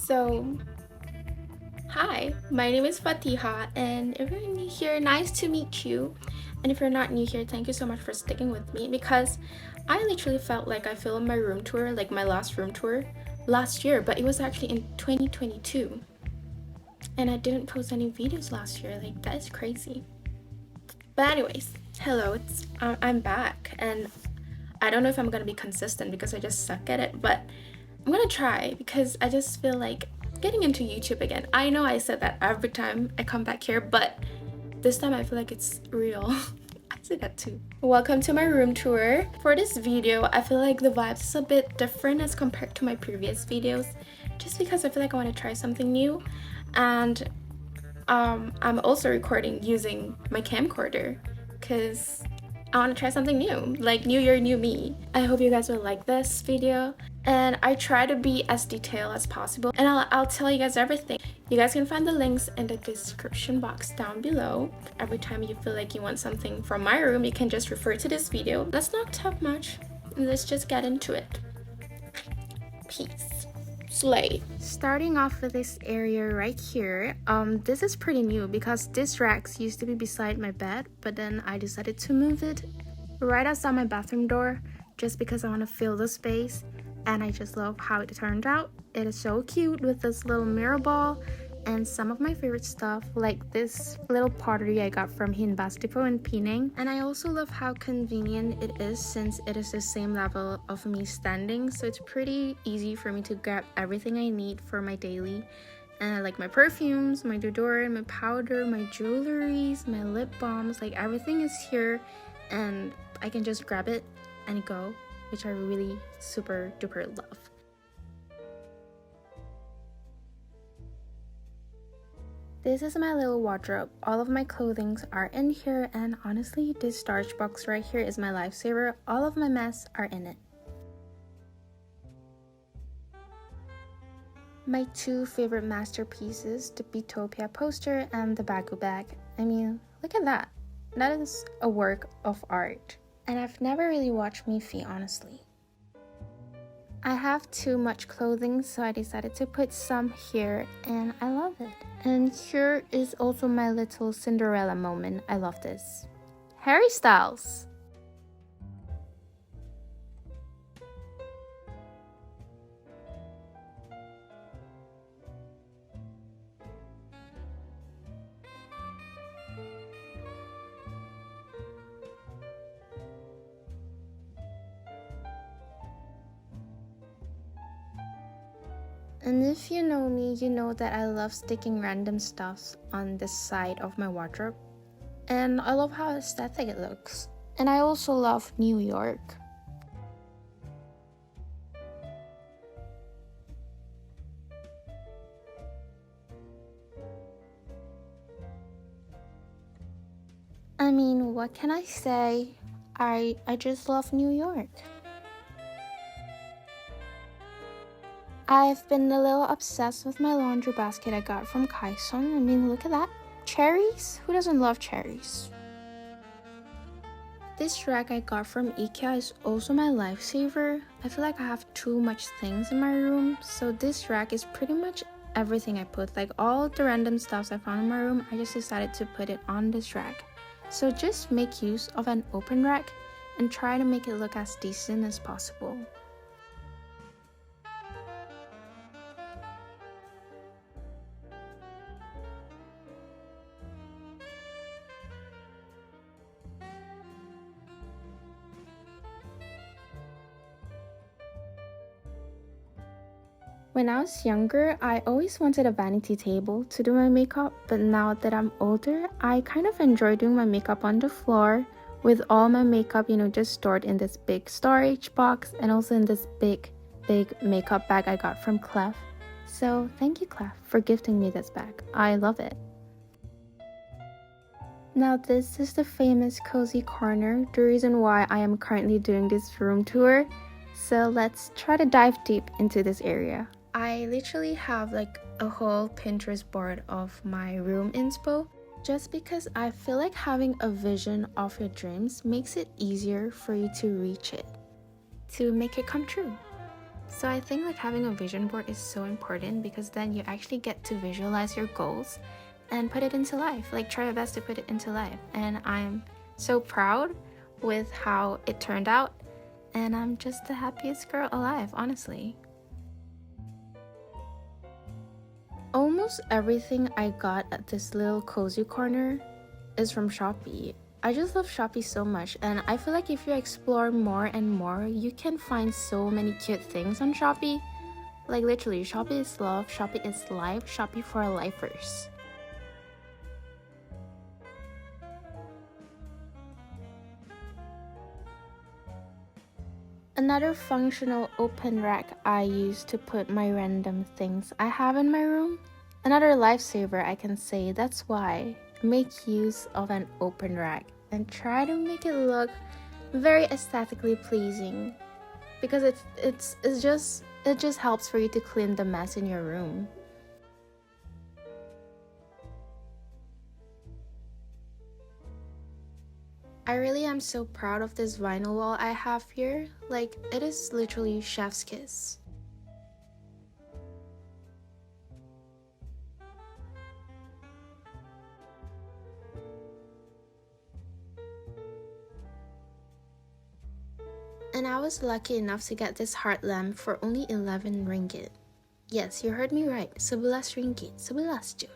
So, hi, my name is Fatihah, and if you're new here, nice to meet you. And if you're not new here, thank you so much for sticking with me because I literally felt like I filmed my room tour, like my last room tour, last year, but it was actually in 2022. And I didn't post any videos last year, like that is crazy. But anyways, hello, I'm back, and I don't know if I'm gonna be consistent because I just suck at it, but I'm gonna try because I just feel like getting into YouTube again. I know I said that every time I come back here, but this time I feel like it's real. I say that too. Welcome to my room tour. For this video, I feel like the vibes is a bit different as compared to my previous videos, just because I feel like I want to try something new. And I'm also recording using my camcorder because I want to try something new, like new year, new me. I hope you guys will like this video, and I try to be as detailed as possible, and I'll tell you guys everything. You guys can find the links in the description box down below. Every time you feel like you want something from my room, you can just refer to this video. Let's not talk much, let's just get into it. Peace. Slay. Starting off with this area right here, this is pretty new because this racks used to be beside my bed, but then I decided to move it right outside my bathroom door just because I want to fill the space, and I just love how it turned out. It is so cute with this little mirror ball and some of my favorite stuff like this little pottery I got from Hinbas Depot in Penang. And I also love how convenient it is since it is the same level of me standing, so it's pretty easy for me to grab everything I need for my daily. And like my perfumes, my deodorant, my powder, my jewelries, my lip balms, like everything is here and I can just grab it and go, which I really super duper love. This is my little wardrobe. All of my clothings are in here, and honestly, this storage box right here is my lifesaver. All of my mess are in it. My two favorite masterpieces, the Bitopia poster and the Bagu bag. I mean, look at that. That is a work of art. And I've never really watched me feet, honestly. I have too much clothing, so I decided to put some here, and I love it. And here is also my little Cinderella moment. I love this. Harry Styles. And if you know me, you know that I love sticking random stuffs on the side of my wardrobe. And I love how aesthetic it looks. And I also love New York. I mean, what can I say? I just love New York. I've been a little obsessed with my laundry basket I got from Kaison. I mean, look at that. Cherries? Who doesn't love cherries? This rack I got from IKEA is also my lifesaver. I feel like I have too much things in my room, so this rack is pretty much everything I put. Like all the random stuffs I found in my room, I just decided to put it on this rack. So just make use of an open rack and try to make it look as decent as possible. When I was younger, I always wanted a vanity table to do my makeup, but now that I'm older, I kind of enjoy doing my makeup on the floor with all my makeup, just stored in this big storage box and also in this big makeup bag I got from Clef. So thank you, Clef, for gifting me this bag. I love it. Now this is the famous cozy corner, the reason why I am currently doing this room tour. So let's try to dive deep into this area. I literally have like a whole Pinterest board of my room inspo just because I feel like having a vision of your dreams makes it easier for you to reach it, to make it come true. So I think like having a vision board is so important because then you actually get to visualize your goals and put it into life. Like try your best to put it into life. And I'm so proud with how it turned out. And I'm just the happiest girl alive, honestly. Almost everything I got at this little cozy corner is from Shopee. I just love Shopee so much, and I feel like if you explore more and more, you can find so many cute things on Shopee. Like literally, Shopee is love, Shopee is life, Shopee for lifers. Another functional open rack I use to put my random things I have in my room. Another lifesaver I can say. That's why make use of an open rack and try to make it look very aesthetically pleasing because it just helps for you to clean the mess in your room. I really am so proud of this vinyl wall I have here. Like, it is literally chef's kiss. And I was lucky enough to get this heart lamp for only 11 ringgit. Yes, you heard me right, 11 ringgit, 11 je.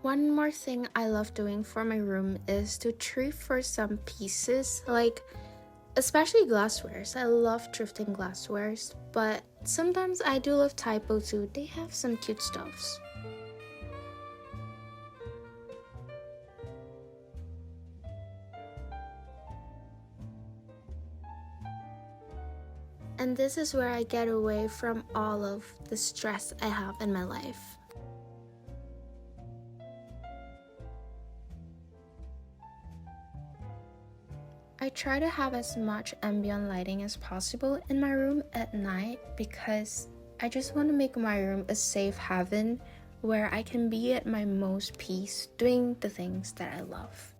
One more thing I love doing for my room is to thrift for some pieces, like especially glasswares. I love thrifting glasswares, but sometimes I do love Typo too. They have some cute stuffs. And this is where I get away from all of the stress I have in my life. I try to have as much ambient lighting as possible in my room at night because I just want to make my room a safe haven where I can be at my most peace doing the things that I love.